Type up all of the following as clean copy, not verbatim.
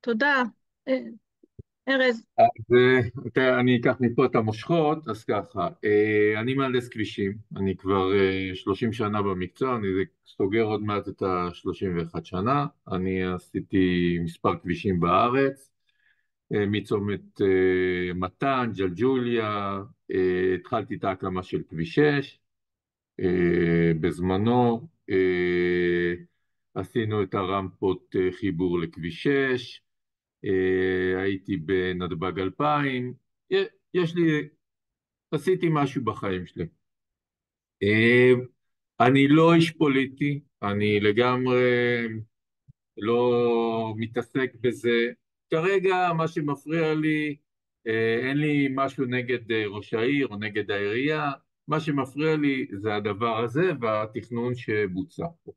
תודה, אה, ארז. אז אני אקח מפה את המושכות, אז ככה, אני מהנדס כבישים, אני כבר 30 שנה במקצוע, אני סוגר עוד מעט את ה-31 שנה, אני עשיתי מספר כבישים בארץ, מצומת מתן, ג'לג'וליה, התחלתי את ההקמה של כביש 6, בזמנו עשינו את הרמפות חיבור לכביש 6, הייתי בנתב"ג 2000, יש לי, עשיתי משהו בחיים שלי. אה, אני לא איש פוליטי, אני לגמרי לא מתעסק בזה. כרגע מה שמפריע לי, אין לי משהו נגד ראש העיר או נגד העירייה, מה שמפריע לי זה הדבר הזה והתכנון שבוצע פה.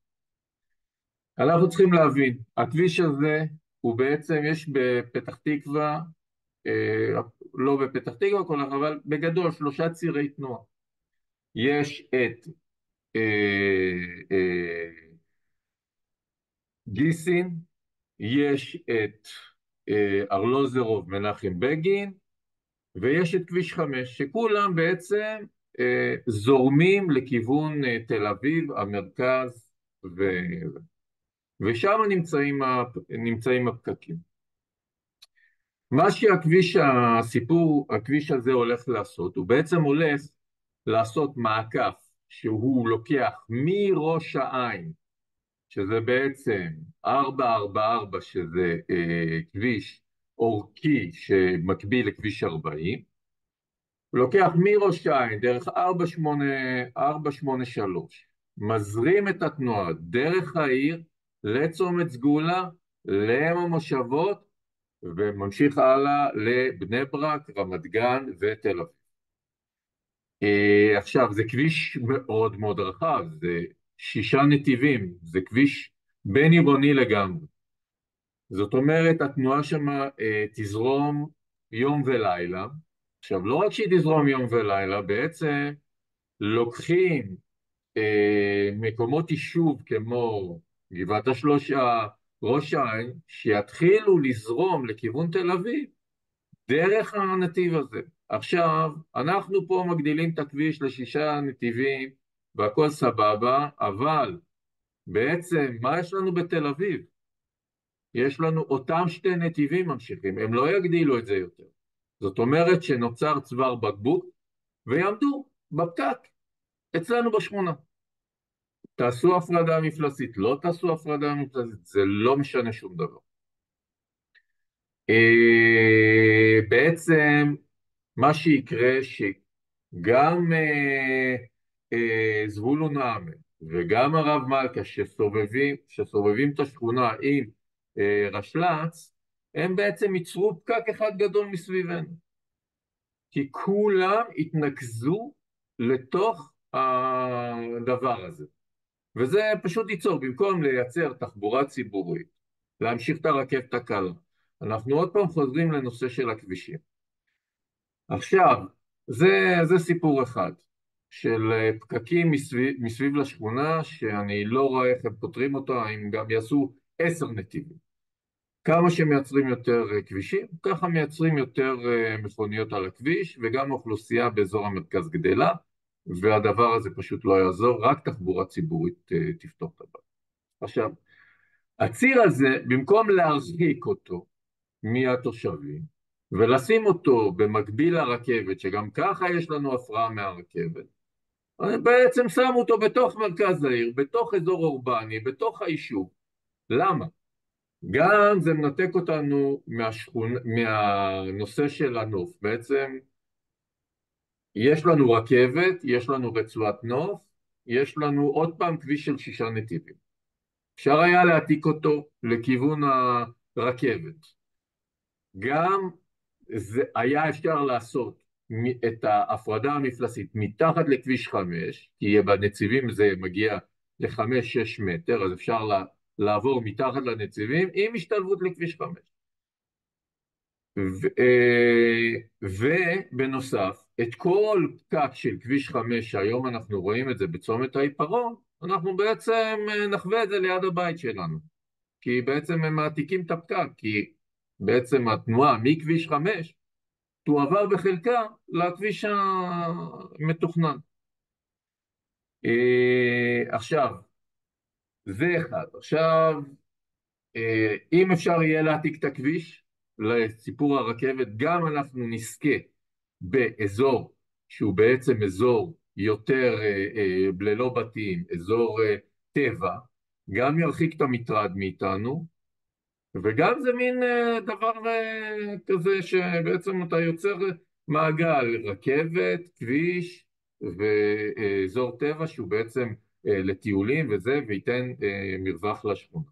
אנחנו צריכים להבין, הכביש הזה הוא בעצם, יש בפתח תקווה, לא בפתח תקווה כל כך, אבל בגדול שלושה צירי תנועה. יש את אה, אה, גיסין, יש את ארלוזורוב מנחם בגין, ויש את כביש 5, שכולם בעצם זורמים לכיוון תל אביב, המרכז, ו... ושם נמצאים הפקקים. מה הכביש הזה הולך לעשות, הוא בעצם הולך לעשות מעקף שהוא לוקח מראש העין, שזה בעצם 444, שזה כביש אורכי שמקביל לכביש 40, הוא לוקח מראש העין דרך 483, מזרים את התנועה דרך העיר לצומת סגולה, לאם המושבות, וממשיך הלאה לבני ברק, רמת גן ותל אביב. עכשיו, זה כביש מאוד מאוד רחב, זה 6 נתיבים, זה כביש בין עירוני לגמרי. זאת אומרת, התנועה שם תזרום יום ולילה. עכשיו, לא רק שהיא תזרום יום ולילה, בעצם לוקחים מקומות יישוב כמו גבעת השלושה, ראש העין, שיתחילו לזרום לכיוון תל אביב, דרך הנתיב הזה. עכשיו, אנחנו פה מגדילים את הכביש ל6 נתיבים, והכל סבבה, אבל בעצם, מה יש לנו בתל אביב? יש לנו אותם 2 נתיבים ממשיכים, הם לא יגדילו את זה יותר. זאת אומרת שנוצר צוואר בקבוק, ויעמדו בפקק, אצלנו בשכונה. תעשו הפרדה מפלסית, לא תעשו הפרדה מפלסית, זה לא משנה שום דבר. בעצם, מה שיקרה שגם זבולון נעמן וגם הרב מלכה שסובבים את השכונה עם רשל"צ, הם בעצם ייצרו פקק אחד גדול מסביבנו. כי כולם התנקזו לתוך הדבר הזה. וזה פשוט ייצור, במקום לייצר תחבורה ציבורית, להמשיך את הרכבת הקלה. אנחנו עוד פעם חוזרים לנושא של הכבישים. עכשיו, זה סיפור אחד, של פקקים מסביב לשכונה, שאני לא רואה איך הם פותרים אותו, הם גם יעשו 10 נתיבים. כמה שמייצרים יותר כבישים, ככה מייצרים יותר מכוניות על הכביש, וגם האוכלוסייה באזור המרכז גדלה, והדבר הזה פשוט לא יעזור, רק תחבורה ציבורית תפתור את הבעיה. עכשיו, הציר הזה, במקום להרחיק אותו מהתושבים, ולשים אותו במקביל לרכבת, שגם ככה יש לנו הפרעה מהרכבת, בעצם שמו אותו בתוך מרכז העיר, בתוך אזור אורבני, בתוך היישוב. למה? גם זה מנתק אותנו מהנושא של הנוף. בעצם יש לנו רכבת, יש לנו רצועת נוף, יש לנו עוד פעם כביש של 6 נתיבים. אפשר היה להעתיק אותו לכיוון הרכבת. גם זה היה אפשר לעשות את ההפרדה המפלסית מתחת לכביש 5, כי בנציבים זה מגיע ל5-6 מטר, אז אפשר לעבור מתחת לנציבים עם השתלבות לכביש 5. ובנוסף, את כל פקק של כביש 5, שהיום אנחנו רואים את זה בצומת העיפרון, אנחנו בעצם נחווה את זה ליד הבית שלנו. כי בעצם הם מעתיקים את הפקק, כי בעצם התנועה מכביש 5 תועבר בחלקה לכביש המתוכנן. עכשיו, זה אחד. עכשיו, אם אפשר יהיה להעתיק את הכביש לסיפור הרכבת, גם אנחנו נזכה באזור שהוא בעצם אזור יותר ללא בתים, אזור טבע, גם ירחיק את המטרד מאיתנו, וגם זה מין דבר כזה שבעצם אתה יוצר מעגל, רכבת, כביש ואזור טבע שהוא בעצם לטיולים וזה, וייתן מרווח לשכונה.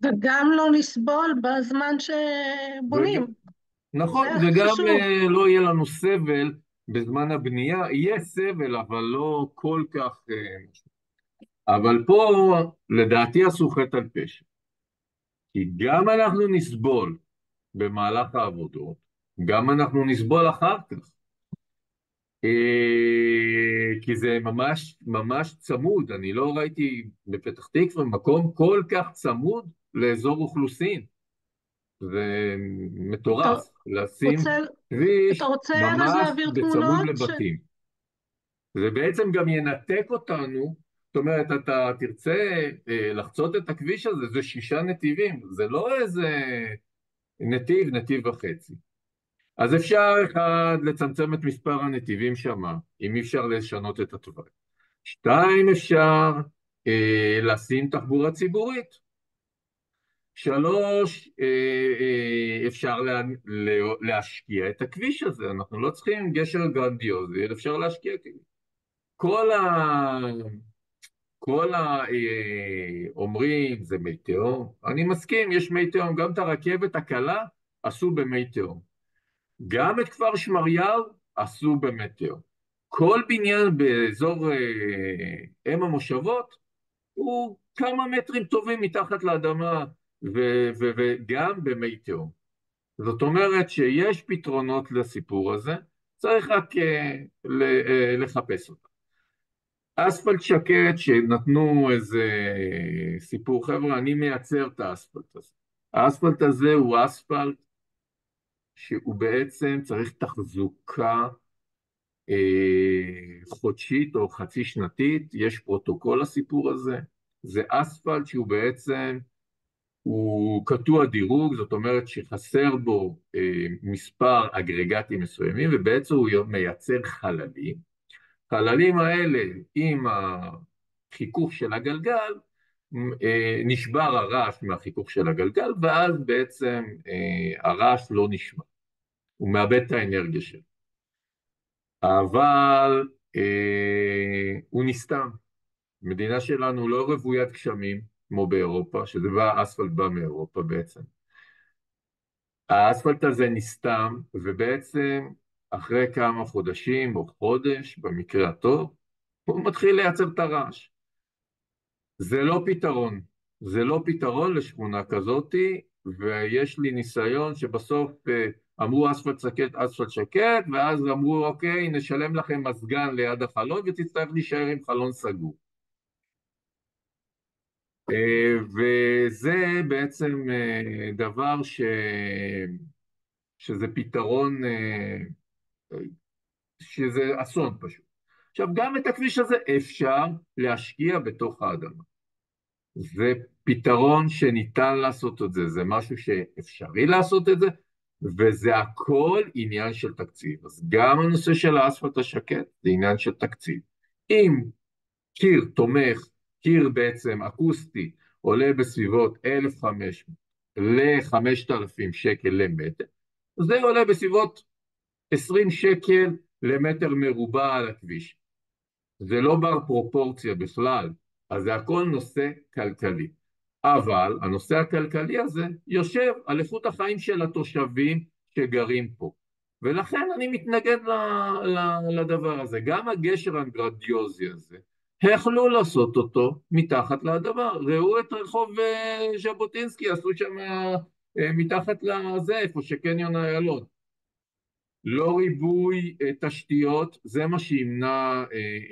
וגם לא נסבול בזמן וג... שבונים. זה נכון, וגם חשוב. לא יהיה לנו סבל בזמן הבנייה, יהיה סבל אבל לא כל כך אבל פה לדעתי עשו חטא על פשע, כי גם אנחנו נסבול במהלך העבודות, גם אנחנו נסבול אחר כך, כי זה ממש ממש צמוד. אני לא ראיתי בפתח תקווה מקום כל כך צמוד לאזור אוכלוסין, זה אתה מטורף לשים רוצה, אתה כביש רוצה ארז ממש להעביר בצמוד תמונות? לבתים. זה בעצם גם ינתק אותנו, זאת אומרת, אתה תרצה לחצות את הכביש הזה, זה 6 נתיבים, זה לא איזה נתיב, נתיב וחצי. אז אפשר אחד, לצמצם את מספר הנתיבים שם, אם אי אפשר לשנות את התוואי. 2, אפשר לשים תחבורה ציבורית. 3, אפשר להשקיע את הכביש הזה, אנחנו לא צריכים גשר גרנדיוזי, אפשר להשקיע. כל אומרים זה מי תהום, אני מסכים, יש מי תהום, גם את הרכבת הקלה עשו במי תהום, גם את כפר שמריהו עשו במי תהום, כל בניין באזור אם המושבות הוא כמה מטרים טובים מתחת לאדמה וגם במי תהום. זאת אומרת שיש פתרונות לסיפור הזה, צריך רק לחפש אותם. אספלט שקט שנתנו איזה סיפור, חבר'ה, אני מייצר את האספלט הזה. האספלט הזה הוא אספלט שהוא בעצם צריך תחזוקה חודשית או חצי שנתית, יש פרוטוקול לסיפור הזה. זה אספלט שהוא בעצם, הוא קטוע דירוג, זאת אומרת שחסר בו מספר אגרגטים מסוימים, ובעצם הוא מייצר חללים. החללים האלה עם החיכוך של הגלגל, נשבר הרעש מהחיכוך של הגלגל, ואז בעצם הרעש לא נשמע, הוא מאבד את האנרגיה שלו. אבל הוא נסתם. המדינה שלנו לא רוויית גשמים, כמו באירופה, שזה אספלט בא מאירופה בעצם. האספלט הזה נסתם, ובעצם אחרי כמה חודשים או חודש, במקרה הטוב, הוא מתחיל לייצר את הרעש. זה לא פתרון, זה לא פתרון לשכונה כזאת, ויש לי ניסיון שבסוף אמרו אספלט שקט, אספלט שקט, ואז אמרו אוקיי, נשלם לכם מזגן ליד החלון, ותצטרך להישאר עם חלון סגור. וזה בעצם דבר שזה פתרון, שזה אסון פשוט. עכשיו, גם את הכביש הזה אפשר להשקיע בתוך האדמה. זה פתרון שניתן לעשות את זה, זה משהו שאפשרי לעשות את זה, וזה הכל עניין של תקציב. אז גם הנושא של האספלט השקט זה עניין של תקציב. אם קיר תומך, קיר בעצם אקוסטי, עולה בסביבות 1,500 ל-5,000 שקל למטר, זה עולה בסביבות 20 שקל למטר מרובע על הכביש. זה לא בר פרופורציה בכלל, אז זה הכל נושא כלכלי. אבל הנושא הכלכלי הזה יושב על איכות החיים של התושבים שגרים פה. ולכן אני מתנגד לדבר הזה. גם הגשר הגרנדיוזי הזה, יכלו לעשות אותו מתחת לאדמה. ראו את רחוב ז'בוטינסקי, עשו שם מתחת לזה, איפה שקניון איילון. לא ריבוי תשתיות, זה מה שימנע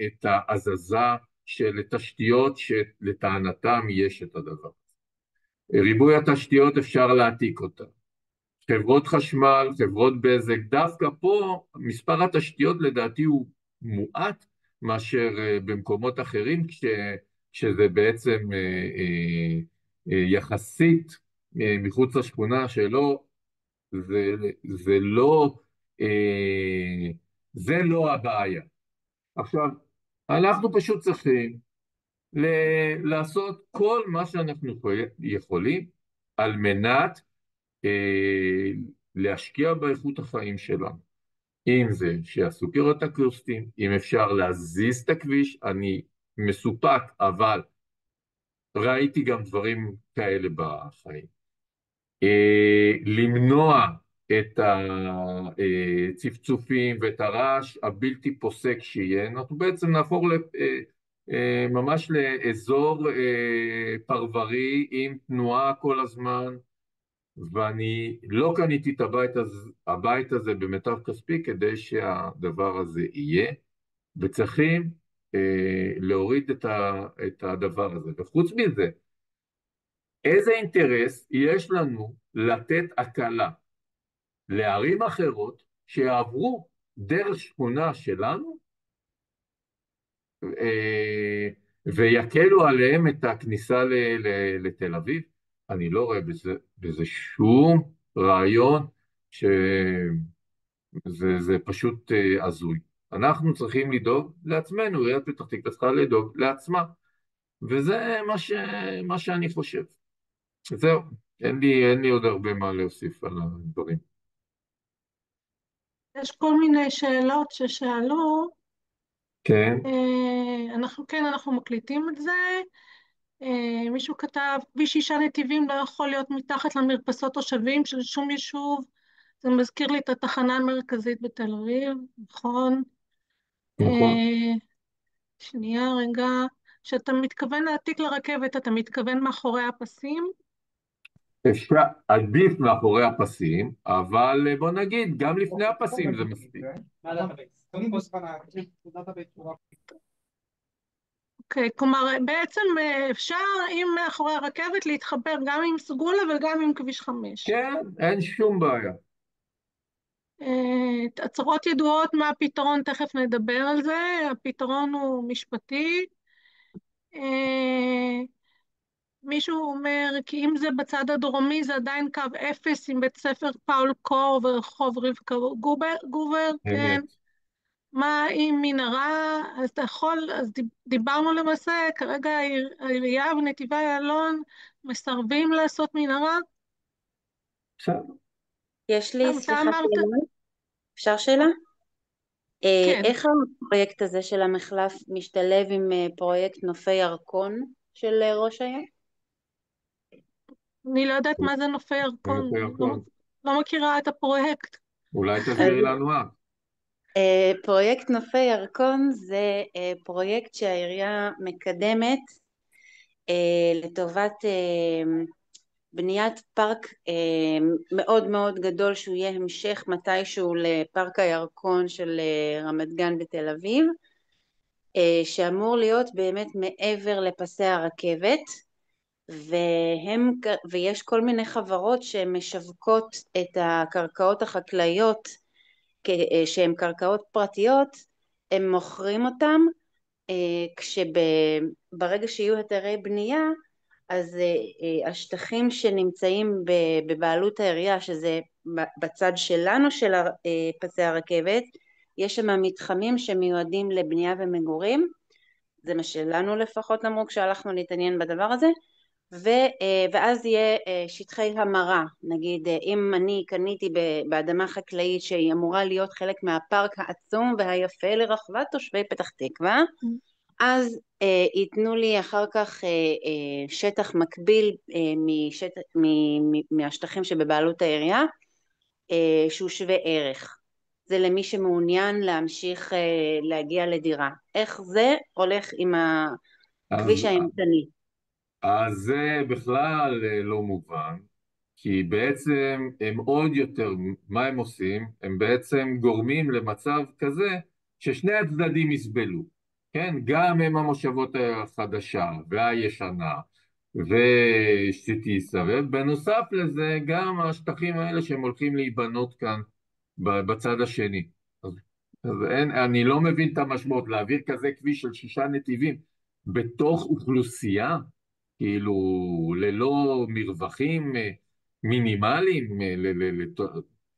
את ההזזה של תשתיות שלטענתם יש את הדבר. ריבוי התשתיות אפשר להעתיק אותה. חברות חשמל, חברות בזק, דווקא פה מספר התשתיות לדעתי הוא מועט מאשר במקומות אחרים, כשזה בעצם יחסית מחוץ לשכונה שלא, זה לא, אה, זה לא הבעיה. עכשיו, אנחנו פשוט צריכים לעשות כל מה שאנחנו יכולים על מנת להשקיע באיכות החיים שלנו. אם זה שיעשו קירות אקוסטיים, אם אפשר להזיז את הכביש, אני מסופק, אבל ראיתי גם דברים כאלה בחיים. למנוע את הצפצופים ואת הרעש הבלתי פוסק שיהיה, אנחנו בעצם נהפוך ממש לאזור פרברי עם תנועה כל הזמן, ואני לא קניתי את הבית הזה במיטב כספי כדי שהדבר הזה יהיה, וצריכים להוריד את הדבר הזה. וחוץ מזה, איזה אינטרס יש לנו לתת הקלה לערים אחרות שיעברו דרך שכונה שלנו ויקלו עליהם את הכניסה לתל אביב? אני לא רואה בזה שום רעיון, שזה פשוט הזוי. אנחנו צריכים לדאוג לעצמנו, עיריית פתח תקווה צריכה לדאוג לעצמה, וזה מה שאני חושב. זהו, אין לי עוד הרבה מה להוסיף על הדברים. יש כל מיני שאלות ששאלו, כן, אנחנו מקליטים את זה. מישהו כתב, כביש 6 נתיבים לא יכול להיות מתחת למרפסות תושבים של שום יישוב, זה מזכיר לי את התחנה המרכזית בתל אביב, נכון? נכון. אה, שנייה רגע, כשאתה מתכוון להעתיק לרכבת, אתה מתכוון מאחורי הפסים? אפשר, עדיף מאחורי הפסים, אבל בוא נגיד, גם לפני הפסים זה מספיק. אוקיי, כלומר בעצם אפשר עם מאחורי הרכבת להתחבר גם עם סגולה וגם עם כביש 5. כן, אין שום בעיה. הצהרות ידועות מה הפתרון, תכף נדבר על זה, הפתרון הוא משפטי. אה, מישהו אומר כי אם זה בצד הדרומי זה עדיין קו 0 עם בית ספר פאול קור ורחוב רבקה גובר, כן. אמת. מה עם מנהרה? אז אתה יכול, אז דיברנו למעשה, כרגע העירייה ונתיבי איילון מסרבים לעשות מנהרה. בסדר. יש לי, אתה סליחה, אמרת, שאלה? אפשר שאלה? כן, איך הפרויקט הזה של המחלף משתלב עם פרויקט נופי ירקון של ראש העיר? אני לא יודעת מה זה נופי ירקון, לא מכירה את הפרויקט. אולי תסבירי לנו את. פרויקט נופי ירקון זה פרויקט שהעירייה מקדמת לטובת בניית פארק מאוד מאוד גדול, שהוא יהיה המשך מתישהו לפארק הירקון של רמת גן בתל אביב, שאמור להיות באמת מעבר לפסי הרכבת, ויש כל מיני חברות שמשווקות את הקרקעות החקלאיות שהן קרקעות פרטיות, הם מוכרים אותם, כשברגע שיהיו היתרי בנייה, אז השטחים שנמצאים בבעלות העירייה, שזה בצד שלנו של פסי הרכבת, יש שם מתחמים שמיועדים לבנייה ומגורים, זה מה שלנו לפחות אמרו כשהלכנו להתעניין בדבר הזה, ואז יהיה שטחי המרה, נגיד אם אני קניתי באדמה חקלאית שהיא אמורה להיות חלק מהפארק העצום והיפה לרחבת תושבי פתח תקווה, אז ייתנו לי אחר כך שטח מקביל מהשטחים שבבעלות העירייה, שהוא שווה ערך. זה למי שמעוניין להמשיך להגיע לדירה. איך זה הולך עם הכביש האמצעי? אז זה בכלל לא מובן, כי בעצם הם עוד יותר, מה הם עושים? הם בעצם גורמים למצב כזה ששני הצדדים יסבלו, כן? גם הם המושבות החדשה והישנה, ושתיסע, ובנוסף לזה גם השטחים האלה שהם הולכים להיבנות כאן בצד השני. אז אני לא מבין את המשמעות, להעביר כזה כביש של 6 נתיבים בתוך אוכלוסייה, כאילו ללא מרווחים מינימליים,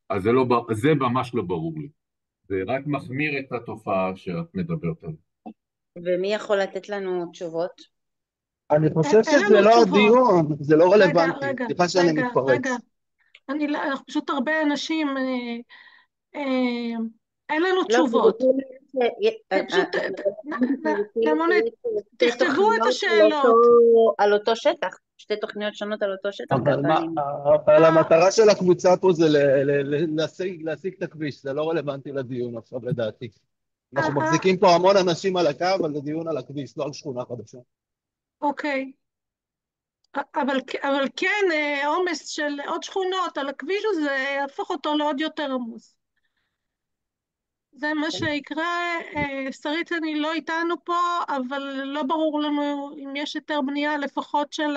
אז זה ממש לא ברור לי. זה רק מחמיר את התופעה שאת מדברת עליה. ומי יכול לתת לנו תשובות? אני חושב אין שזה לנו לא תשובות. הדיון, זה לא רגע, רלוונטי. רגע, סליחה שאני רגע, רגע. מתפרץ. אנחנו פשוט הרבה אנשים, אה, אין לנו לא, תשובות. פשוט, למונת, שתי תכתבו את תוכניות השאלות. על אותו שטח, שתי תוכניות שונות על אותו שטח, אבל ככה אני... אבל המטרה של הקבוצה פה זה להשיג את הכביש, זה לא רלוונטי לדיון עכשיו לדעתי. אנחנו אה, מחזיקים פה המון אנשים על הקו, אבל זה דיון על הכביש, לא על שכונה חדשה. אוקיי. אבל כן, עומס של עוד שכונות על הכביש הזה יהפוך אותו לעוד יותר עמוס. זה מה שיקרה. שרית, אני לא איתנו פה, אבל לא ברור לנו אם יש היתר בנייה לפחות של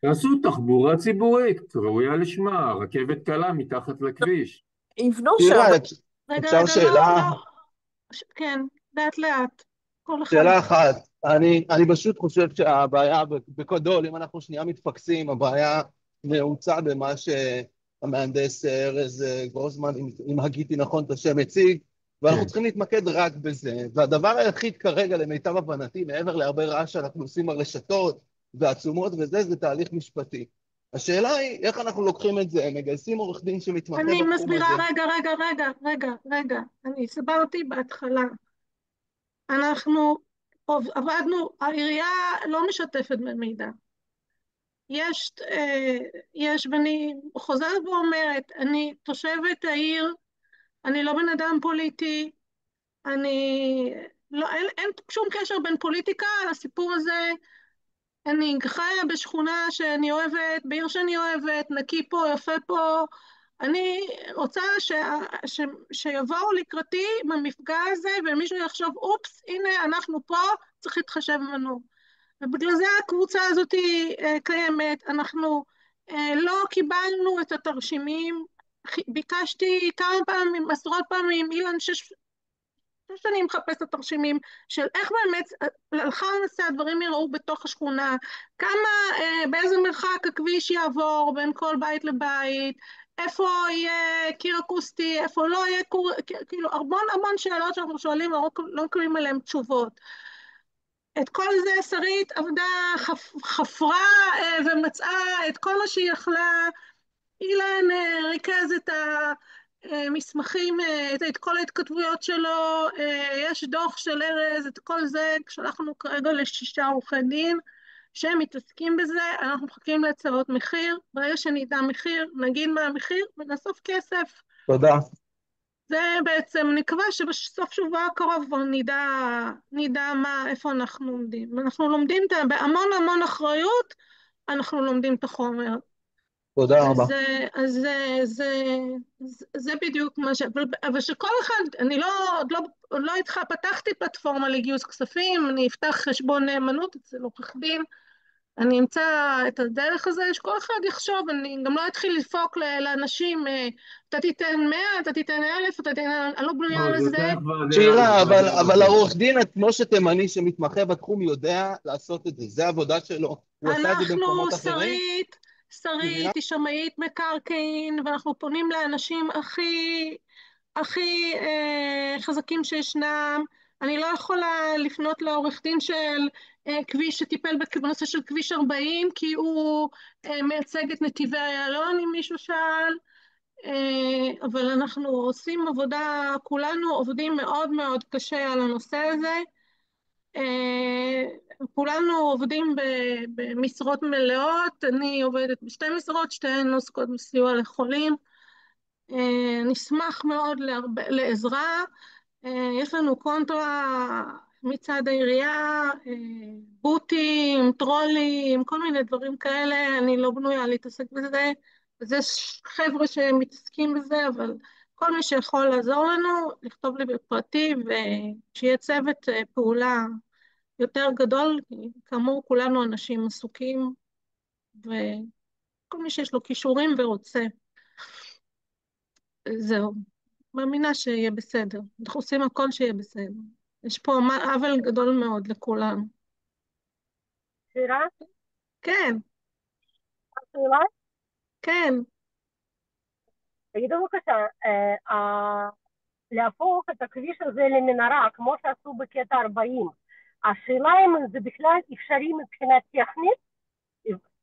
תעשו תחבורה ציבורית, ראויה לשמה, רכבת קלה מתחת לכביש. יבנו שם. שירה, רגע, אפשר רגע, לא, שאלה? לא. כן, לאט לאט. כל אחד. שאלה אחת, אני פשוט חושב שהבעיה בגדול, אם אנחנו שנייה מתפקסים, הבעיה נעוצה במה שהמהנדס ארז גרוסמן, אם הגיתי נכון את השם, הציג, ואנחנו כן. צריכים להתמקד רק בזה. והדבר היחיד כרגע, למיטב הבנתי, מעבר להרבה רעש שאנחנו עושים הרשתות ועצומות וזה, זה תהליך משפטי. השאלה היא, איך אנחנו לוקחים את זה? מגייסים עורך דין שמתמחה אני בתחום מסבירה, הזה. רגע. אני הסברתי בהתחלה. אנחנו עבדנו, העירייה לא משתפת במידע. ואני חוזרת ואומרת, אני תושבת העיר, אני לא בן אדם פוליטי, אין שום קשר בין פוליטיקה לסיפור הזה. אני חיה בשכונה שאני אוהבת, בעיר שאני אוהבת, נקי פה, יפה פה. אני רוצה שיבואו לקראתי במפגע הזה, ומישהו יחשוב, אופס, הנה אנחנו פה, צריך להתחשב בנו. ובגלל זה הקבוצה הזאת קיימת. אנחנו לא קיבלנו את התרשימים, ביקשתי כמה פעמים, עשרות פעמים, אילן, שאני מחפש את התרשימים של איך באמת הלכה למעשה הדברים יראו בתוך השכונה, באיזה מרחק הכביש יעבור בין כל בית לבית, איפה יהיה קיר אקוסטי, איפה לא יהיה כאילו המון שאלות שאנחנו שואלים, לא מקבלים עליהן תשובות. את כל זה שרית עבדה, חפרה ומצאה את כל מה שהיא יכלה. אילן ריכז את המסמכים, את כל ההתכתבויות שלו, יש דוח של ארז, את כל זה שלחנו כרגע ל6 עורכי דין שמתעסקים בזה. אנחנו מחכים להצעות מחיר, ברגע שנדע מחיר נגיד מה המחיר ונאסוף כסף. תודה. זה בעצם, נקווה שבסוף שבוע הקרוב כבר נדע איפה אנחנו עומדים. אנחנו לומדים בהמון אחריות, אנחנו לומדים את החומר. תודה רבה. זה בדיוק מה אבל שכל אחד, אני עוד לא איתך, פתחתי פלטפורמה לגיוס כספים, אני אפתח חשבון נאמנות אצל עורך דין, אני אמצא את הדרך הזה, שכל אחד יחשוב. אני גם לא אתחיל לדפוק לאנשים, אתה תיתן 100, אתה תיתן 1,000, אני לא בנויה לא, זה לזה. שירה, אבל העורך דין עצמו שתימני שמתמחה בתחום יודע לעשות את זה, זה העבודה שלו, הוא עשה את זה במקומות אחרים. שרית היא שמאית מקרקעין, ואנחנו פונים לאנשים הכי חזקים שישנם. אני לא יכולה לפנות לעורך דין של כביש שטיפל בנושא של כביש 40, כי הוא מייצג את נתיבי איילון, אם מישהו שאל. אבל אנחנו עושים עבודה, כולנו עובדים מאוד מאוד קשה על הנושא הזה. כולנו עובדים במשרות מלאות, אני עובדת ב2 משרות, שתיהן עוסקות בסיוע לחולים. נשמח מאוד לעזרה. יש לנו קונטרה מצד העירייה, בוטים, טרולים, כל מיני דברים כאלה. אני לא בנויה להתעסק בזה, אז יש חבר'ה שמתעסקים בזה, אבל כל מי שיכול לעזור לנו, לכתוב לי בפרטי, ושיהיה צוות פעולה יותר גדול, כי כאמור כולנו אנשים עסוקים, וכל מי שיש לו כישורים ורוצה, זהו. מאמינה שיהיה בסדר. אנחנו עושים הכל שיהיה בסדר. יש פה עוול גדול מאוד לכולנו. שירה, כן, שאלה? כן. תגידו בבקשה, להפוך את הכביש הזה למנהרה, כמו שעשו בקטע 40, השאלה אם זה בכלל אפשרי מבחינה טכנית,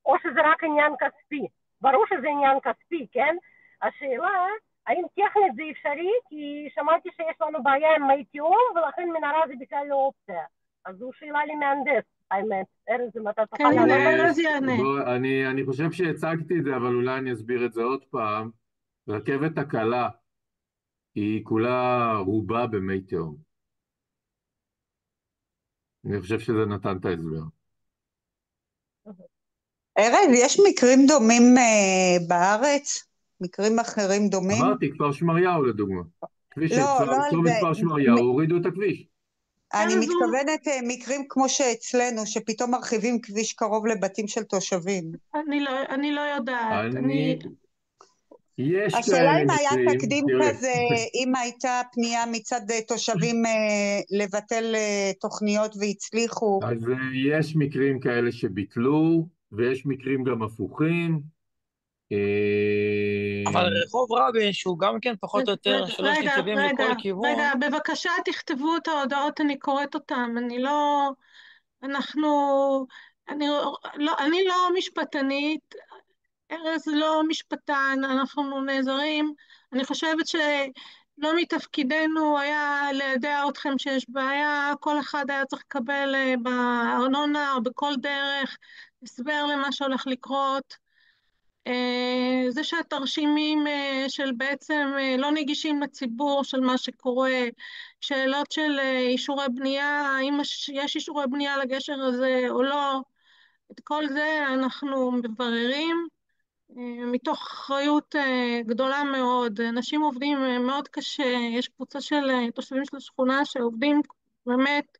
או שזה רק עניין כספי. ברור שזה עניין כספי, כן? השאלה, האם טכנית זה אפשרי? כי שמעתי שיש לנו בעיה עם מי תיאום, ולכן מנהרה זה בכלל לא אופציה. אז זו שאלה למהנדס, האמת. ארז, אם אתה תוכל כן, הנה, לענות על ארז יענה. אני חושב שהצגתי את זה, אבל אולי אני אסביר את זה עוד פעם. רכבת הקלה היא כולה רובה במי תהום. אני חושב שזה נתן את ההסבר. ארז, יש מקרים דומים בארץ? מקרים אחרים דומים? אמרתי, כפר שמריהו לדוגמה. לא, לא על צומת זה. כפר שמריהו, הורידו את הכביש. אני ארז הוא- מתכוונת מקרים כמו שאצלנו, שפתאום מרחיבים כביש קרוב לבתים של תושבים. אני לא יודעת. יש השאלה כאלה אם היה מקרים, תקדים תראה. כזה, אם הייתה פנייה מצד תושבים לבטל תוכניות והצליחו. אז יש מקרים כאלה שביטלו, ויש מקרים גם הפוכים. אבל רחוב רבין, שהוא גם כן פחות או יותר שלוש נתיבים לכל כיוון. רגע, בבקשה תכתבו את ההודעות, אני קוראת אותן. אני לא משפטנית, ארז לא משפטן, אנחנו נעזרים. אני חושבת שלא מתפקידנו היה לידע אתכם שיש בעיה, כל אחד היה צריך לקבל בארנונה או בכל דרך הסבר למה שהולך לקרות. זה שהתרשימים של בעצם לא נגישים לציבור של מה שקורה, שאלות של אישורי בנייה, האם יש אישורי בנייה לגשר הזה או לא, את כל זה אנחנו מבררים מתוך אחריות גדולה מאוד. אנשים עובדים מאוד קשה, יש קבוצה של תושבים של השכונה שעובדים באמת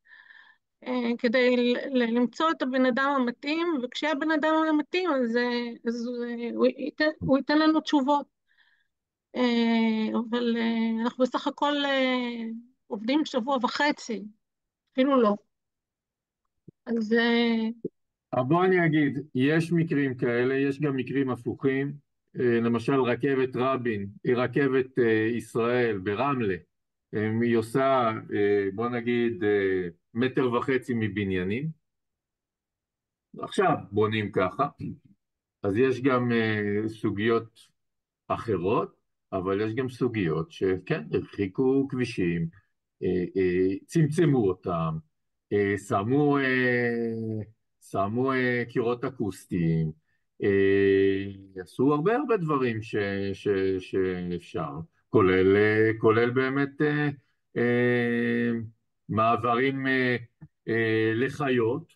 כדי למצוא את הבן אדם המתאים, וכשיהיה הבן אדם המתאים אז הוא ייתן לנו תשובות. אבל אנחנו בסך הכל עובדים שבוע וחצי, אפילו לא. אז בוא אני אגיד, יש מקרים כאלה, יש גם מקרים הפוכים. למשל רכבת רבין, היא רכבת ישראל ברמלה. היא עושה, בוא נגיד, 1.5 מטר מבניינים. עכשיו בונים ככה. אז יש גם סוגיות אחרות, אבל יש גם סוגיות שכן, הרחיקו כבישים, צמצמו אותם, שמו קירות אקוסטיים, עשו הרבה דברים שאפשר, כולל באמת מעברים לחיות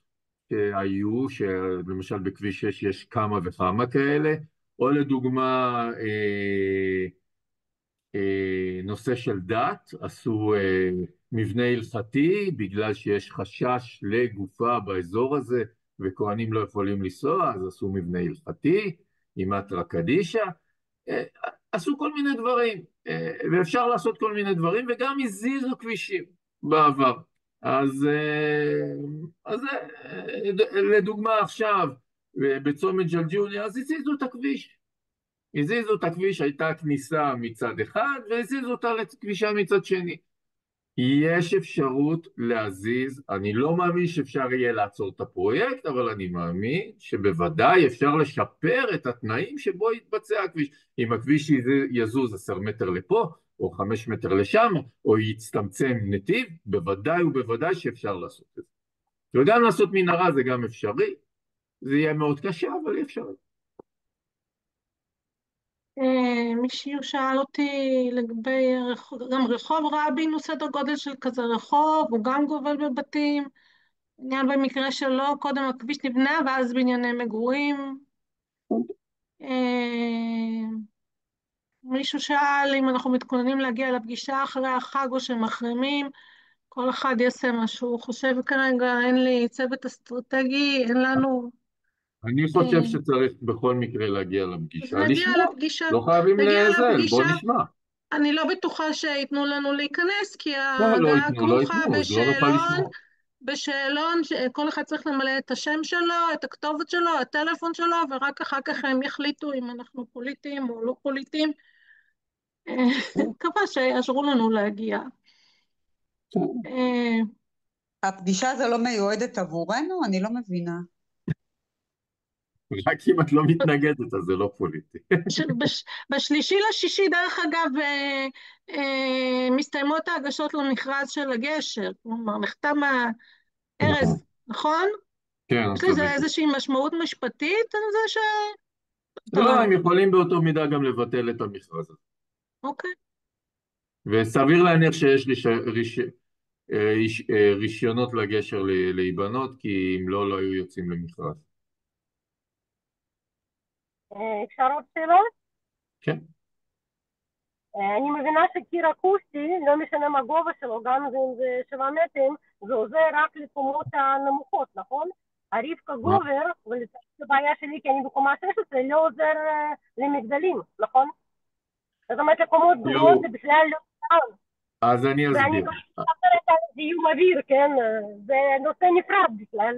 שהיו, שלמשל בכביש 6 יש כמה וכמה כאלה, או לדוגמה נושא של דת, עשו מבנה הלכתי בגלל שיש חשש לגופה באזור הזה וכהנים לא יכולים לנסוע, אז עשו מבנה הלכתי עם אתרא קדישא, עשו כל מיני דברים, ואפשר לעשות כל מיני דברים, וגם הזיזו כבישים בעבר. אז לדוגמה עכשיו בצומת ג'לג'וליה, אז הזיזו את הכביש, הייתה כניסה מצד אחד, והזיזו אותה לכבישה מצד שני. יש אפשרות להזיז, אני לא מאמין שאפשר יהיה לעצור את הפרויקט, אבל אני מאמין שבוודאי אפשר לשפר את התנאים שבו יתבצע הכביש. אם הכביש יזוז 10 מטר לפה, או 5 מטר לשם, או יצטמצם נתיב, בוודאי ובוודאי שאפשר לעשות את זה. וגם לעשות מנהרה זה גם אפשרי, זה יהיה מאוד קשה, אבל אפשרי. מישהו שאל אותי לגבי גם רחוב רבין הוא סדר גודל של כזה רחוב, הוא גם גובל בבתים. עניין במקרה שלו, קודם הכביש נבנה ואז בנייני מגורים. מישהו שאל אם אנחנו מתכוננים להגיע לפגישה אחרי החג או שמחרימים. כל אחד יעשה מה שהוא חושב כרגע, אין לי צוות אסטרטגי, אין לנו אני חושב שצריך בכל מקרה להגיע אז לפגישה, נגיע לשמוע, לפגישה, לא חייבים נגיע לזל, בוא לפגישה. נשמע. אני לא בטוחה שייתנו לנו להיכנס, כי לא ההגעה ייתנו, לא כרוכה ייתנו, אז לא נוכל לשמוע. בשאלון שכל אחד צריך למלא את השם שלו, את הכתובת שלו, הטלפון שלו, ורק אחר כך הם יחליטו אם אנחנו פוליטיים או לא פוליטיים. מקווה שיעזרו לנו להגיע. הפגישה הזו לא מיועדת עבורנו? אני לא מבינה. רק אם את לא מתנגדת, אז זה לא פוליטי. ב3/6, דרך אגב, מסתיימות ההגשות למכרז של הגשר, כלומר, נחתם הארז, נכון? כן, יש את לזה צודקת. איזושהי משמעות משפטית על זה לא, הם יכולים באותו מידה גם לבטל את המכרז הזה. אוקיי. וסביר להניח שיש רישיונות לגשר להיבנות, כי אם לא, לא היו יוצאים למכרז. אפשר עוד שאלות? כן. אני מבינה שקיר אקוסטי, לא משנה מה גובה שלו, גם אם זה 7 מטרים, זה עוזר רק לקומות הנמוכות, נכון? הרבקה גובר, ולצערי הבעיה שלי כי אני בקומה 16, לא עוזר למגדלים, נכון? זאת אומרת לקומות גבוהות זה בכלל לא טוב. אז אני אסביר. ואני גם מדברת על זיהום אוויר, כן? זה נושא נפרד בכלל.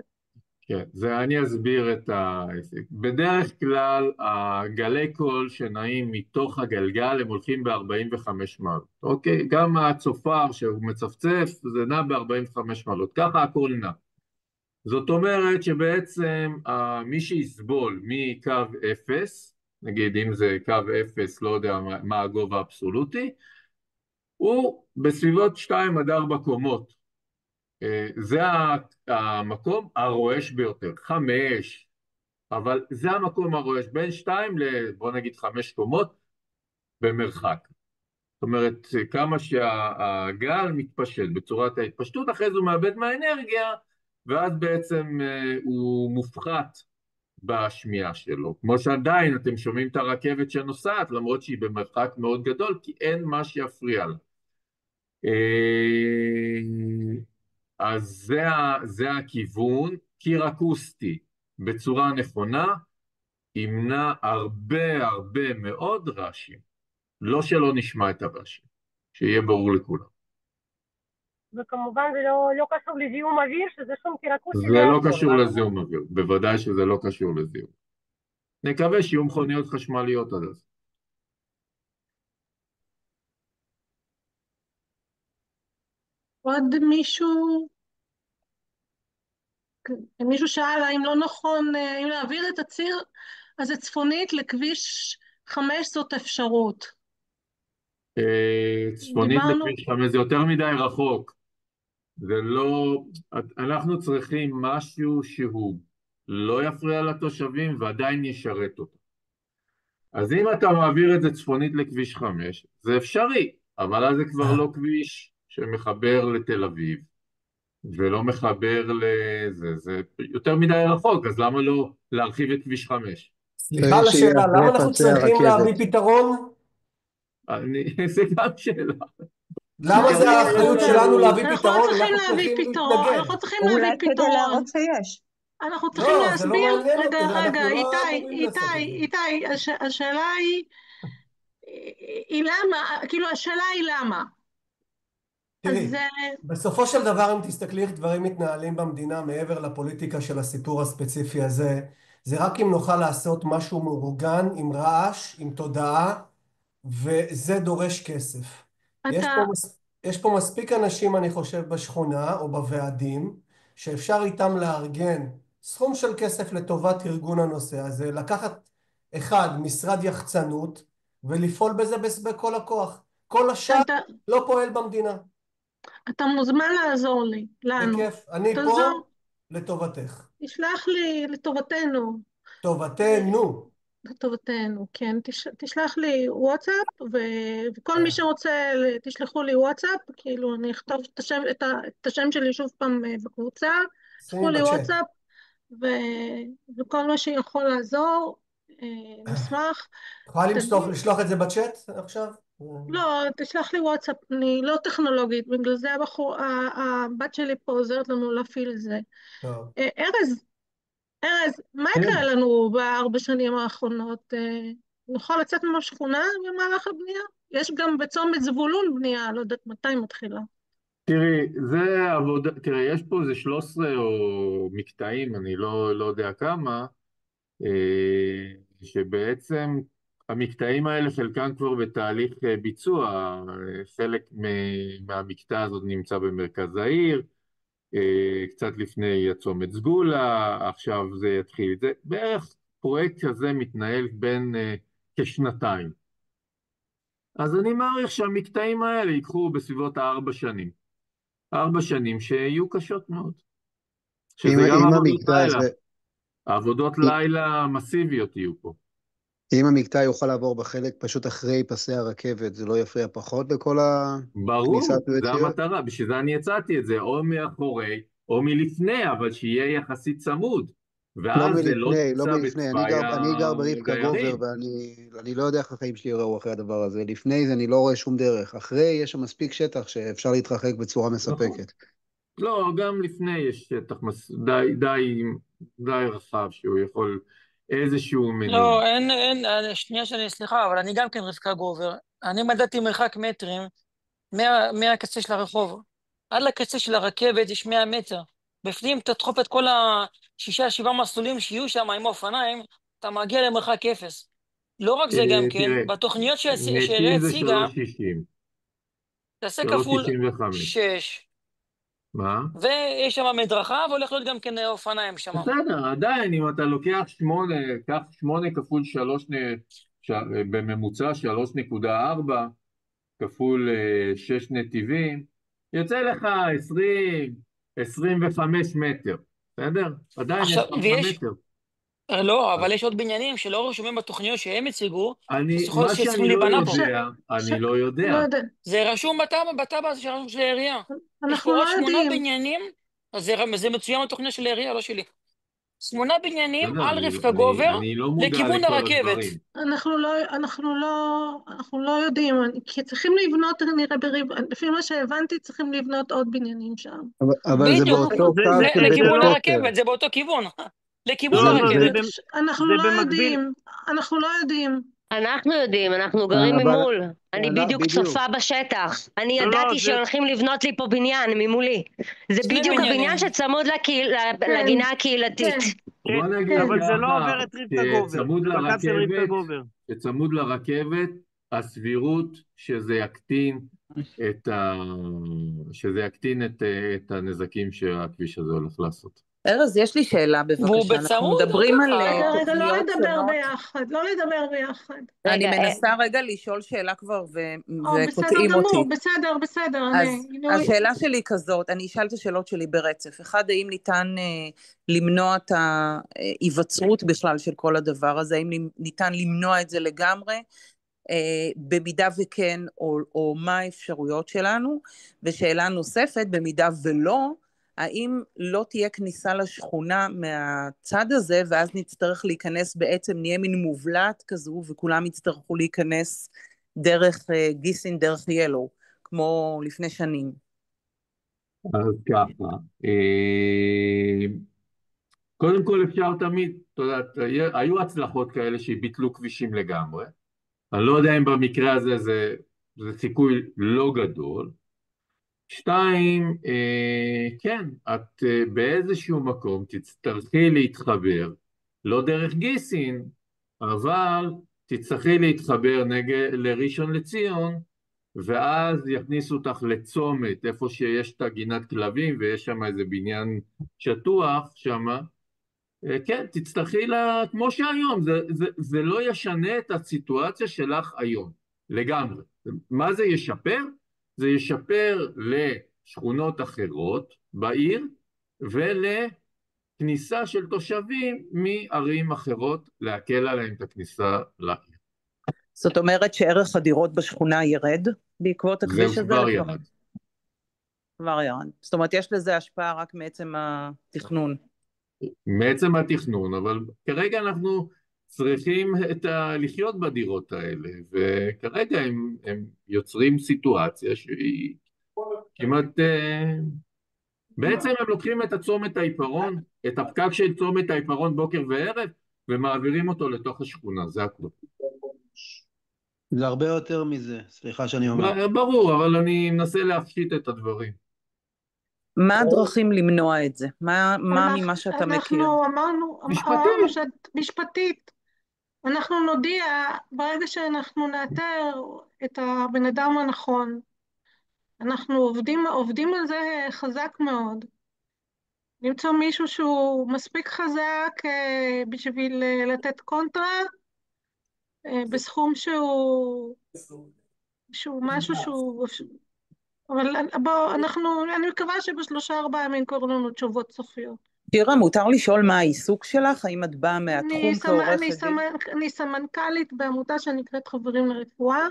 כן, אני אסביר את העסק. בדרך כלל הגלי קול שנעים מתוך הגלגל הם הולכים ב-45 מעלות, אוקיי? גם הצופר שהוא מצפצף זה נע ב-45 מעלות, ככה הכל נע. זאת אומרת שבעצם מי שיסבול מקו 0, נגיד אם זה קו 0, לא יודע מה הגובה האבסולוטי, הוא בסביבות 2 עד 4 קומות. זה המקום הרועש ביותר, 5, אבל זה המקום הרועש, בין 2 בוא נגיד 5 קומות במרחק. זאת אומרת, כמה שהגל מתפשט בצורת ההתפשטות, אחרי זה הוא מאבד מהאנרגיה, ואז בעצם הוא מופחת בשמיעה שלו. כמו שעדיין אתם שומעים את הרכבת שנוסעת, למרות שהיא במרחק מאוד גדול, כי אין מה שיפריע לה. אז זה הכיוון. קיר אקוסטי בצורה נכונה ימנע הרבה הרבה מאוד רעשים. לא שלא נשמע את הרעשים, שיהיה ברור לכולם. וכמובן זה לא קשור לזיהום אוויר, שזה שום קיר אקוסטי. זה לא קשור לזיהום אוויר, בוודאי שזה לא קשור לזיהום. נקווה שיהיו מכוניות חשמליות עד אז. עוד מישהו שאל האם לא נכון, אם להעביר את הציר הזה צפונית לכביש 5 זאת אפשרות. צפונית לכביש 5 זה יותר מדי רחוק. זה לא, אנחנו צריכים משהו שהוא לא יפריע לתושבים ועדיין ישרת אותו. אז אם אתה מעביר את זה צפונית לכביש 5, זה אפשרי, אבל אז זה כבר לא כביש שמחבר לתל אביב, ולא מחבר לזה, זה יותר מדי רחוק, אז למה לא להרחיב את כביש 5? סליחה על השאלה, למה אנחנו צריכים להביא פתרון? זה גם שאלה. למה זה האחריות שלנו להביא פתרון? אנחנו צריכים להביא פתרון. אולי כדי להראות שיש. אנחנו צריכים להסביר, איתי, השאלה היא למה, כאילו השאלה היא למה. תראי, בסופו של דבר אם תסתכלי איך דברים מתנהלים במדינה מעבר לפוליטיקה של הסיפור הספציפי הזה, זה רק אם נוכל לעשות משהו מאורגן, עם רעש, עם תודעה, וזה דורש כסף. יש פה מספיק אנשים, אני חושב, בשכונה או בוועדים, שאפשר איתם לארגן סכום של כסף לטובת ארגון הנושא הזה, לקחת משרד יחצנות, ולפעול בזה בכל הכוח. כל השאר לא פועל במדינה. אתה מוזמן לעזור לי, לנו. בכיף, אני פה לטובתך. תשלח לי לטובתנו. טובתנו. לטובתנו, כן. תשלח לי וואטסאפ, וכל מי שרוצה, תשלחו לי וואטסאפ, כאילו אני אכתוב את השם שלי שוב פעם בקבוצה, תשלחו לי וואטסאפ, וכל מה שיכול לעזור, נשמח. יכולה לשלוח את זה בצ'אט עכשיו? לא, תשלח לי וואטסאפ, אני לא טכנולוגית, בגלל זה הבת שלי פה עוזרת לנו להפעיל את זה. ארז, מה כן. יקרה לנו ב4 שנים האחרונות? נוכל לצאת מהשכונה במהלך הבנייה? יש גם בצומת זבולון בנייה, לא יודעת מתי מתחילה. תראי, זה עבודה, תראי, יש פה איזה 13 או מקטעים, אני לא יודע כמה, שבעצם המקטעים האלה חלקם כבר בתהליך ביצוע, חלק מהמקטע הזאת נמצא במרכז העיר, קצת לפני הצומת סגולה, עכשיו זה יתחיל, זה בערך פרויקט כזה מתנהל בין כשנתיים. אז אני מעריך שהמקטעים האלה ייקחו בסביבות 4 שנים. 4 שנים שיהיו קשות מאוד. שזה גם אם עבודות המקטע לילה. הזה, עבודות לילה מסיביות יהיו פה. אם המקטע יוכל לעבור בחלק פשוט אחרי פסי הרכבת, זה לא יפריע פחות לכל ברור, הכניסה זה התיאורטיות? המטרה, בשביל זה אני הצעתי את זה, או מאחורי, או מלפני, אבל שיהיה יחסית צמוד. לא ואז זה לא מלפני, לא נמצא מלפני. בצבאי אני גר ברבקה גובר, הגיירים. ואני לא יודע איך החיים שלי יראו אחרי הדבר הזה. לפני זה אני לא רואה שום דרך. אחרי יש שם מספיק שטח שאפשר להתרחק בצורה נכון. מספקת. לא, גם לפני יש שטח די רחב שהוא יכול איזשהו מניע. לא, שנייה שאני סליחה, אבל אני גם כן רבקה גובר. אני מדדתי מרחק מטרים מהקצה של הרחוב. עד לקצה של הרכבת יש 100 מטר. בפנים תדחוף את כל 6-7 מסלולים שיהיו שם עם אופניים, אתה מגיע למרחק 0. לא רק זה גם כן, תראה, בתוכניות שעירייה נתיב זה הציגה, 3.60, תעשה כפול 3.65. 6, מה? ויש שם מדרכה, והולך להיות גם כן אופניים שם. בסדר, עדיין, אם אתה לוקח 8, קח 8 כפול 3, בממוצע 3.4, כפול 6 נתיבים, יוצא לך 25 מטר, בסדר? עדיין יש עכשיו, לך מטר. לא, אבל יש עוד בניינים שלא רשומים בתוכניות שהם הציגו, מה שצריכים שאני לא להיבנה פה. יודע, אני לא יודע. זה רשום בתב"ע של העירייה. יש פה אנחנו עוד לא 8 יודעים. בניינים, אז זה מצוין בתוכנית של העירייה, לא שלי. 8 בניינים בסדר, על רבקה גובר, אני לא מודע לכיוון לכל הרכבת. הדברים. אנחנו לא יודעים, כי צריכים לבנות, לפי מה שהבנתי, צריכים לבנות עוד בניינים שם. אבל זה באותו קו של בית לכיוון הכותל. הרכבת, זה באותו כיוון. לכיוון לא, הרכבת. אנחנו לא יודעים, אנחנו לא יודעים. אנחנו יודעים, אנחנו גרים ממול. אני בדיוק צופה בשטח. אני ידעתי שהולכים לבנות לי פה בניין ממולי. זה בדיוק הבניין שצמוד לגינה הקהילתית. בוא נגיד אבל זה לא ככה, עובר את רבקה גובר. בקו של רבקה גובר. שצמוד לרכבת, הסבירות שזה יקטין את הנזקים שהכביש הזה הולך לעשות. ארז, יש לי שאלה בבקשה, אנחנו מדברים על תוכניות שונות. לא לדבר ביחד. אני מנסה רגע לשאול שאלה כבר וקוטעים אותי. בסדר. השאלה שלי כזאת, אני אשאל את השאלות שלי ברצף. אחד, האם ניתן למנוע את ההיווצרות בכלל של כל הדבר הזה? האם ניתן למנוע את זה לגמרי? במידה וכן, או מה האפשרויות שלנו? ושאלה נוספת, במידה ולא, האם לא תהיה כניסה לשכונה מהצד הזה, ואז נצטרך להיכנס בעצם, נהיה מין מובלעת כזו, וכולם יצטרכו להיכנס דרך גיסין, דרך ילו, כמו לפני שנים. אז ככה, קודם כל אפשר תמיד, אתה יודעת, היו הצלחות כאלה שביטלו כבישים לגמרי, אני לא יודע אם במקרה הזה זה סיכוי לא גדול. 2, כן, את באיזשהו מקום תצטרכי להתחבר, לא דרך גיסין, אבל תצטרכי להתחבר לראשון לציון, ואז יכניסו אותך לצומת, איפה שיש את הגינת כלבים, ויש שם איזה בניין שטוח שם, כן, תצטרכי כמו שהיום, זה לא ישנה את הסיטואציה שלך היום, לגמרי. מה זה ישפר? זה ישפר לשכונות אחרות בעיר, ולכניסה של תושבים מערים אחרות, להקל עליהם את הכניסה לעיר. זאת אומרת שערך הדירות בשכונה ירד בעקבות הכביש הזה? זה כבר ירד. כבר ירד. זאת אומרת, יש לזה השפעה רק מעצם התכנון. מעצם התכנון, אבל כרגע אנחנו צריכים לחיות בדירות האלה, וכרגע הם יוצרים סיטואציה שהיא כמעט בעצם הם לוקחים את צומת העיפרון, את הפקק של צומת העיפרון בוקר וערב, ומעבירים אותו לתוך השכונה, זה הכל. זה הרבה יותר מזה, סליחה שאני אומר. ברור, אבל אני מנסה להפשיט את הדברים. מה הדרכים למנוע את זה? מה ממה שאתה מכיר? אנחנו אמרנו משפטית. אנחנו נודיע ברגע שאנחנו נאתר את הבן אדם הנכון. אנחנו עובדים על זה חזק מאוד. למצוא מישהו שהוא מספיק חזק בשביל לתת קונטרה, בסכום שהוא משהו שהוא... אבל אני מקווה ב3-4 ימים קוראים לנו תשובות סופיות. שירה, מותר לשאול מה העיסוק שלך? האם את באה מהתחום כעורכת דין? אני סמנכ"לית בעמותה שנקראת חברים לרפואה,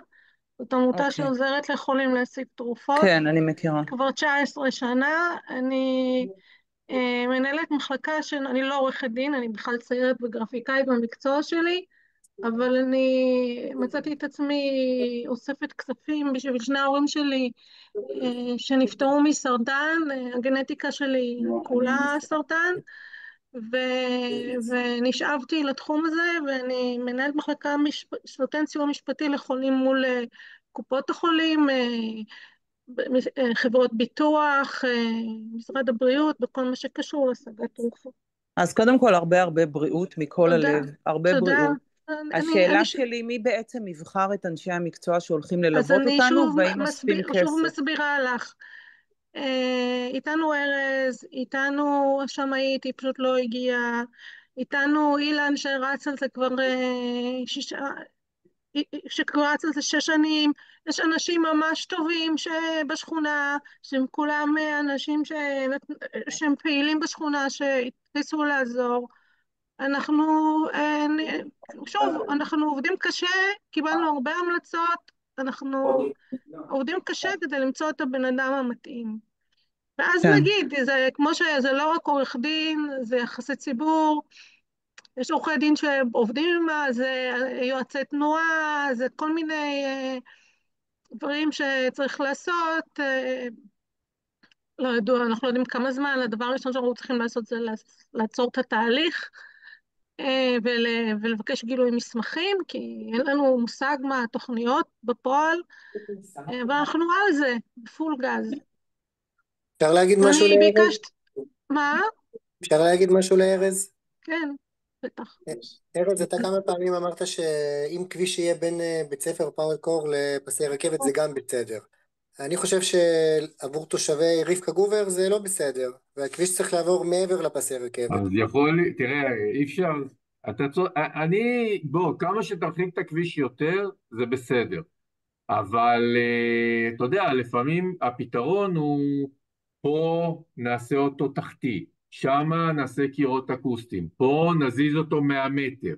זאת עמותה שעוזרת לחולים להשיג תרופות. כן, אני מכירה. כבר 19 שנה, אני מנהלת מחלקה אני לא עורכת דין, אני בכלל ציירת וגרפיקאית במקצוע שלי, אבל אני מצאתי את עצמי אוספת כספים בשביל שני ההורים שלי שנפטרו מסרטן, הגנטיקה שלי כולה סרטן, ונשאבתי לתחום הזה, ואני מנהלת מחלקה נותנת סיוע משפטי לחולים מול קופות החולים, חברות ביטוח, משרד הבריאות, בכל מה שקשור להשגת תרופות. אז קודם כל הרבה בריאות מכל הלב, הרבה בריאות. השאלה שלי, מי בעצם יבחר את אנשי המקצוע שהולכים ללוות אותנו, והאם אוספים כסף? שוב מסבירה לך. איתנו ארז, איתנו השמאית, היא פשוט לא הגיעה, איתנו אילן שרץ על זה כבר 6 שנים, יש אנשים ממש טובים בשכונה, שהם כולם אנשים שהם פעילים בשכונה, שהתגייסו לעזור. אנחנו עובדים קשה, קיבלנו הרבה המלצות, אנחנו עובדים קשה כדי למצוא את הבן אדם המתאים. ואז נגיד, זה כמו שזה לא רק עורך דין, זה יחסי ציבור, יש עורכי דין שעובדים עמה, זה יועצי תנועה, זה כל מיני דברים שצריך לעשות, לא ידוע, אנחנו לא יודעים כמה זמן, הדבר הראשון שאנחנו צריכים לעשות זה לעצור את התהליך, ולבקש גילוי מסמכים, כי אין לנו מושג מה התוכניות בפועל, ואנחנו על זה, בפול גז. אפשר להגיד משהו לארז? מה? אפשר להגיד משהו לארז? כן, בטח. ארז, אתה כמה פעמים אמרת שאם כביש יהיה בין בית ספר פאוור קור לפסי רכבת זה גם בסדר. אני חושב שעבור תושבי רבקה גובר זה לא בסדר, והכביש צריך לעבור מעבר לפסי רכבת. אז תראה, אי אפשר, כמה שתרחיב את הכביש יותר, זה בסדר. אבל אתה יודע, לפעמים הפתרון הוא, פה נעשה אותו תחתי, שם נעשה קירות אקוסטיים, פה נזיז אותו 100 מטר,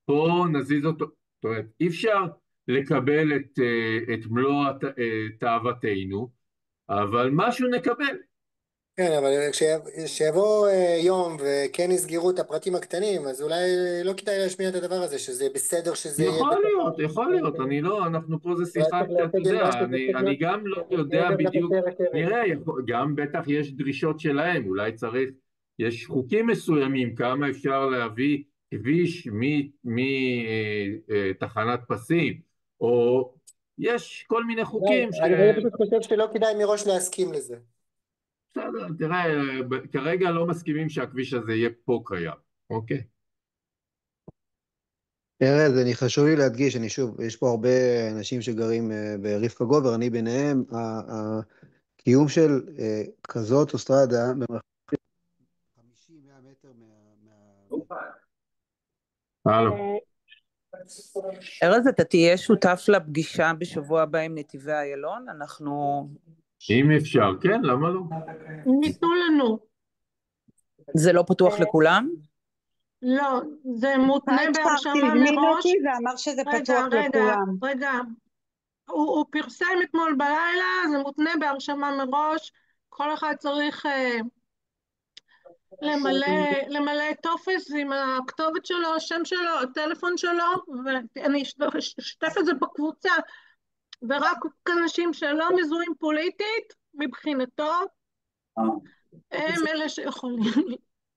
פה נזיז אותו, זאת אומרת, אי אפשר לקבל את מלוא תאוותנו, אבל משהו נקבל. כן, אבל כשיבוא יום וכן יסגרו את הפרטים הקטנים, אז אולי לא כדאי להשמיע את הדבר הזה, שזה בסדר שזה... יכול להיות, אנחנו פה זה שיחה, אתה יודע, אני גם לא יודע בדיוק, נראה, גם בטח יש דרישות שלהם, אולי צריך, יש חוקים מסוימים, כמה אפשר להביא כביש מתחנת פסים, או יש כל מיני חוקים אני פשוט חושב שלא כדאי מראש להסכים לזה. בסדר, תראה, כרגע לא מסכימים שהכביש הזה יהיה פה קיים, אוקיי? ארז, חשוב לי להדגיש, יש פה הרבה אנשים שגרים ברבקה גובר, אני ביניהם, הקיום של כזאת אוסטרדה במרחק 50-100 מטר הלו. ארז, אתה תהיה שותף לפגישה בשבוע הבא עם נתיבי איילון? אם אפשר, כן, למה לא? ניתנו לנו. זה לא פתוח לכולם? לא, זה מותנה בהרשמה מראש. ואמר שזה פתוח לכולם. רגע, הוא פרסם אתמול בלילה, זה מותנה בהרשמה מראש, כל אחד צריך למלא טופס עם הכתובת שלו, השם שלו, הטלפון שלו, ואני אשתף את זה בקבוצה, ורק אנשים שלא מזוהים פוליטית, מבחינתו, הם אלה שיכולים.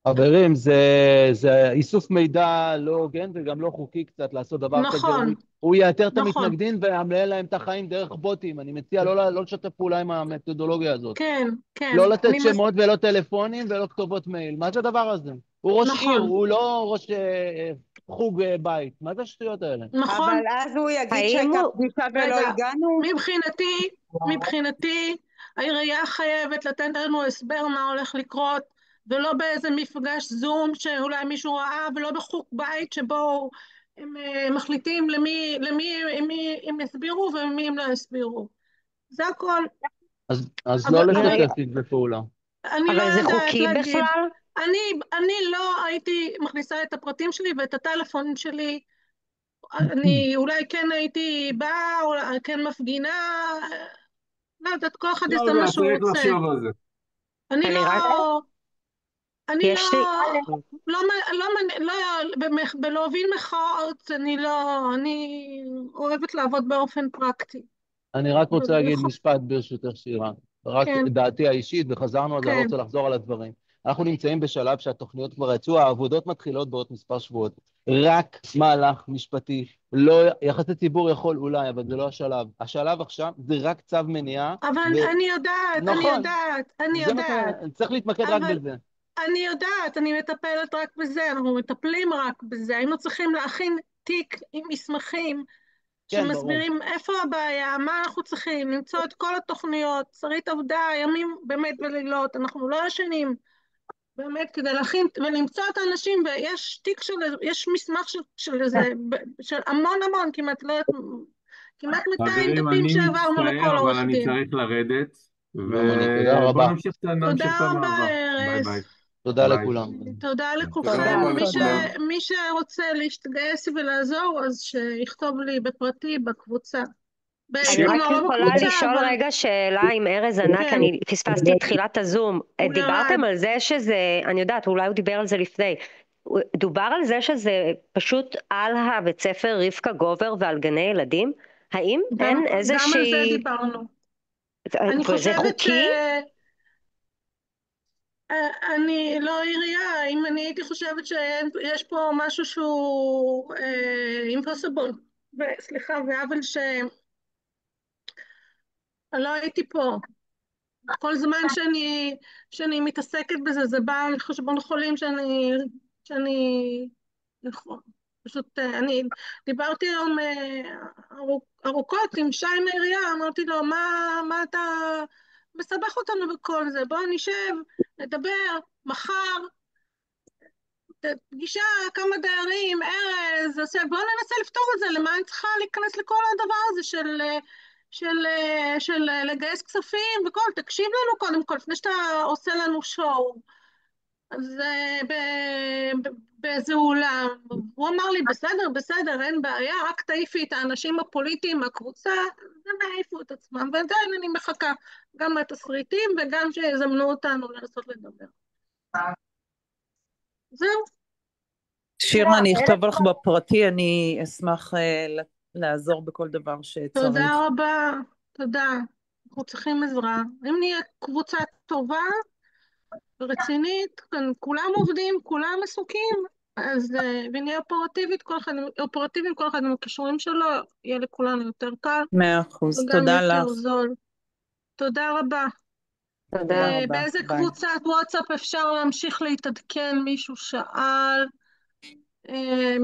חברים, זה איסוף מידע לא הוגן וגם לא חוקי קצת לעשות דבר כזה. נכון, הוא יאתר את נכון. המתנגדים וימלא להם את החיים דרך בוטים. אני מציע לא לשתף פעולה עם המתודולוגיה הזאת. כן, כן. לא לתת שמות ולא טלפונים ולא כתובות מייל. מה זה הדבר הזה? הוא ראש עיר, הוא לא ראש חוג בית. מה זה השטויות האלה? נכון. אבל אז הוא יגיד שהייתה פגישה ולא הגענו? מבחינתי, העירייה חייבת לתת לנו הסבר מה הולך לקרות, ולא באיזה מפגש זום שאולי מישהו ראה, ולא בחוג בית שבו הם מחליטים למי הם יסבירו ומי הם לא יסבירו. זה הכל. אז לא לשתף עם פעולה. אני לא אבל זה יודעת חוקי להגיד. בכלל? אני לא הייתי מכניסה את הפרטים שלי ואת הטלפון שלי. אני אולי כן הייתי באה, או כן מפגינה, לא יודעת, כל אחד יעשה מה שהוא צריך רוצה. לחשוב על זה. אני בלהוביל מחאות, אני אוהבת לעבוד באופן פרקטי. אני רק רוצה להגיד משפט ברשותך שירה, רק כן. דעתי האישית, וחזרנו על זה, כן. אני רוצה לחזור על הדברים. אנחנו נמצאים בשלב שהתוכניות כבר יצאו, העבודות מתחילות בעוד מספר שבועות. רק מהלך משפטי, לא, יחסי ציבור יכול אולי, אבל זה לא השלב. השלב עכשיו זה רק צו מניעה. אבל אני יודעת, נכון. אני יודעת. צריך להתמקד רק בזה. אני יודעת, אני מטפלת רק בזה, אנחנו מטפלים רק בזה. היינו צריכים להכין תיק עם מסמכים, שמסבירים איפה הבעיה, מה אנחנו צריכים, למצוא את כל התוכניות, שרית עבודה, ימים באמת ולילות, אנחנו לא ישנים, באמת כדי להכין ולמצוא את האנשים, ויש תיק יש מסמך של המון, כמעט 200 דפים שעברנו לכל עורך דין. אבל אני צריך לרדת, ובוא נמשיך את המאבק. ביי ביי. תודה לכולם. תודה לכולכם. מי שרוצה להשתגייס ולעזור, אז שיכתוב לי בפרטי בקבוצה. אני רק יכולה לשאול רגע שאלה עם ארז ענק, אני פספסתי את תחילת הזום. דיברתם על זה שזה, אני יודעת, אולי הוא דיבר על זה לפני, דובר על זה שזה פשוט על הבית ספר רבקה גובר ועל גני ילדים? האם אין איזושהי... גם על זה דיברנו. אני חושבת אני לא עירייה, אם אני הייתי חושבת שיש פה משהו שהוא impossible, סליחה, ועוול לא הייתי פה. כל זמן שאני מתעסקת בזה, זה בא על חשבון חולים פשוט, אני דיברתי היום ארוכות עם שי מהעירייה, אמרתי לו, מה אתה מסבך אותנו בכל זה? בואו נשב, נדבר, מחר, פגישה, כמה דיירים, ארז, בואו ננסה לפתור את זה, למה אני צריכה להיכנס לכל הדבר הזה של לגייס כספים וכל, תקשיב לנו קודם כל, לפני שאתה עושה לנו שואו. אז באיזה אולם, הוא אמר לי, בסדר, אין בעיה, רק תעיפי את האנשים הפוליטיים מהקבוצה, הם העיפו את עצמם, ועדיין אני מחכה גם מהתסריטים וגם שיזמנו אותנו לנסות לדבר. זהו. שירה, אני אכתוב לך בפרטי, אני אשמח לעזור בכל דבר שצריך. תודה רבה, תודה. אנחנו צריכים עזרה. אם נהיה קבוצה טובה ורצינית, כולם עובדים, כולם עסוקים, אז ונהיה אופרטיביים, כל אחד עם הכישורים שלו, יהיה לכולנו יותר קל. 100%, תודה לך. וגם יותר זול. תודה רבה. תודה רבה. באיזה קבוצת וואטסאפ אפשר להמשיך להתעדכן? מישהו שאל.